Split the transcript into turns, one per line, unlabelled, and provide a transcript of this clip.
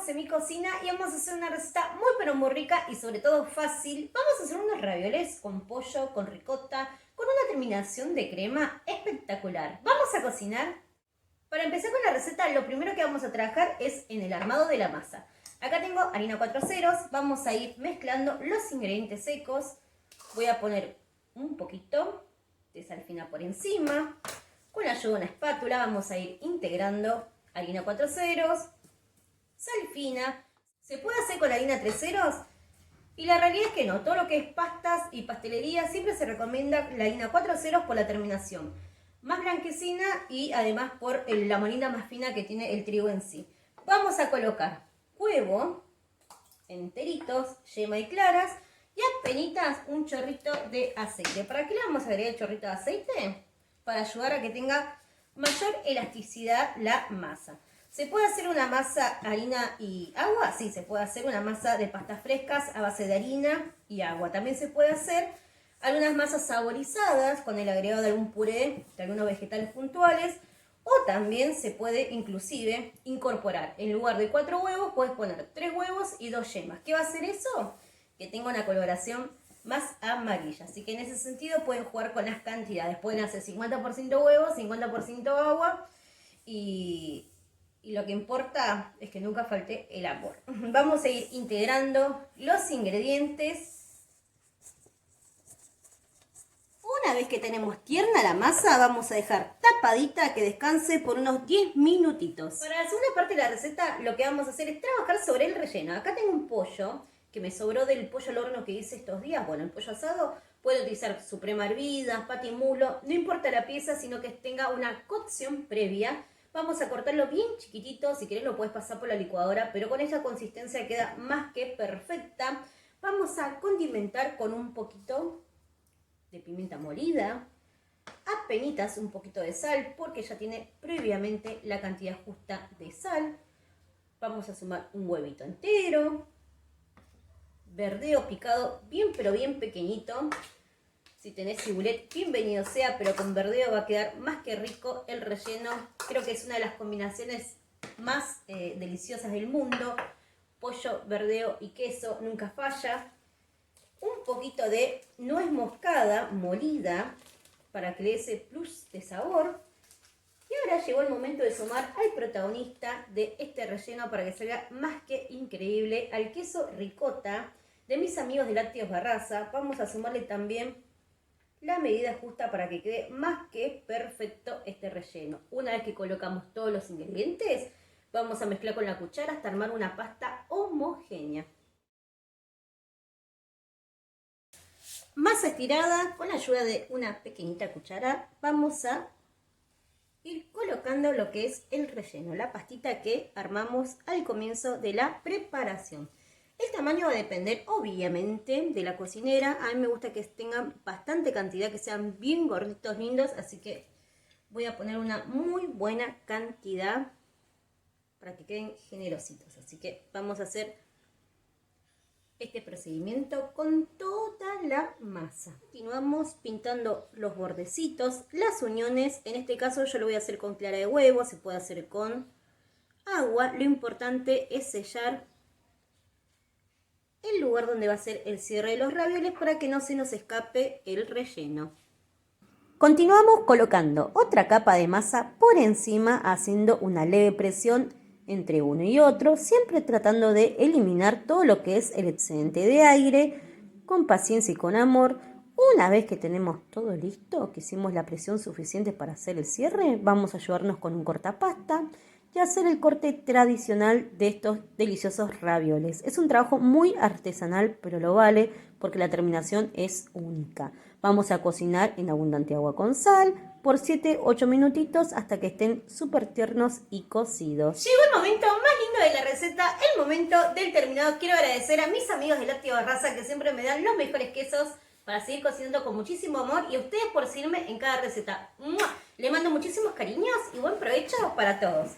estamos en mi cocina y vamos a hacer una receta muy pero muy rica y sobre todo fácil. Vamos a hacer unos ravioles con pollo, con ricota, con una terminación de crema espectacular. Vamos a cocinar. Para empezar con la receta, lo primero que vamos a trabajar es en el armado de la masa. Acá tengo harina 4 ceros, vamos a ir mezclando los ingredientes secos. Voy a poner un poquito de sal fina por encima. Con la ayuda de una espátula vamos a ir integrando harina 4 ceros, sal fina. Se puede hacer con la harina 3 ceros y la realidad es que no. Todo lo que es pastas y pastelería siempre se recomienda la harina 4 ceros por la terminación más blanquecina y además por la molina más fina que tiene el trigo en sí. Vamos a colocar huevo enteritos, yema y claras y apenitas un chorrito de aceite. ¿Para qué le vamos a agregar el chorrito de aceite? Para ayudar a que tenga mayor elasticidad la masa. ¿Se puede hacer una masa harina y agua? Sí, se puede hacer una masa de pastas frescas a base de harina y agua. También se puede hacer algunas masas saborizadas con el agregado de algún puré, de algunos vegetales puntuales. O también se puede inclusive incorporar, en lugar de 4 huevos, puedes poner 3 huevos y 2 yemas. ¿Qué va a hacer eso? Que tenga una coloración más amarilla. Así que en ese sentido pueden jugar con las cantidades. Pueden hacer 50% huevos, 50% agua y lo que importa es que nunca falte el amor. Vamos a ir integrando los ingredientes. Una vez que tenemos tierna la masa, vamos a dejar tapadita que descanse por unos 10 minutitos. Para la segunda parte de la receta, lo que vamos a hacer es trabajar sobre el relleno. Acá tengo un pollo que me sobró del pollo al horno que hice estos días. Bueno, el pollo asado puede utilizar suprema hervida, patimulo, no importa la pieza, sino que tenga una cocción previa. Vamos a cortarlo bien chiquitito, si querés lo puedes pasar por la licuadora, pero con esa consistencia queda más que perfecta. Vamos a condimentar con un poquito de pimienta molida, apenitas un poquito de sal, porque ya tiene previamente la cantidad justa de sal. Vamos a sumar un huevito entero, verdeo picado bien pero bien pequeñito. Si tenés cibulet, bienvenido sea, pero con verdeo va a quedar más que rico el relleno. Creo que es una de las combinaciones más deliciosas del mundo. Pollo, verdeo y queso nunca falla. Un poquito de nuez moscada molida para que le dé ese plus de sabor. Y ahora llegó el momento de sumar al protagonista de este relleno para que salga más que increíble, al queso ricota de mis amigos de Lácteos Barraza. Vamos a sumarle también la medida justa para que quede más que perfecto este relleno. Una vez que colocamos todos los ingredientes, vamos a mezclar con la cuchara hasta armar una pasta homogénea. Masa estirada, con la ayuda de una pequeñita cuchara, vamos a ir colocando lo que es el relleno, la pastita que armamos al comienzo de la preparación. El tamaño va a depender obviamente de la cocinera. A mí me gusta que tengan bastante cantidad, que sean bien gorditos, lindos, así que voy a poner una muy buena cantidad para que queden generositos. Así que vamos a hacer este procedimiento con toda la masa. Continuamos pintando los bordecitos, las uniones. En este caso yo lo voy a hacer con clara de huevo, se puede hacer con agua. Lo importante es sellar el lugar donde va a ser el cierre de los ravioles para que no se nos escape el relleno. Continuamos colocando otra capa de masa por encima, haciendo una leve presión entre uno y otro, siempre tratando de eliminar todo lo que es el excedente de aire, con paciencia y con amor. Una vez que tenemos todo listo, que hicimos la presión suficiente para hacer el cierre, vamos a ayudarnos con un cortapasta y hacer el corte tradicional de estos deliciosos ravioles. Es un trabajo muy artesanal, pero lo vale porque la terminación es única. Vamos a cocinar en abundante agua con sal por 7-8 minutitos hasta que estén súper tiernos y cocidos. Llegó el momento más lindo de la receta, el momento del terminado. Quiero agradecer a mis amigos de Lácteos Barraza que siempre me dan los mejores quesos para seguir cocinando con muchísimo amor y a ustedes por seguirme en cada receta. ¡Mua! Les mando muchísimos cariños y buen provecho para todos.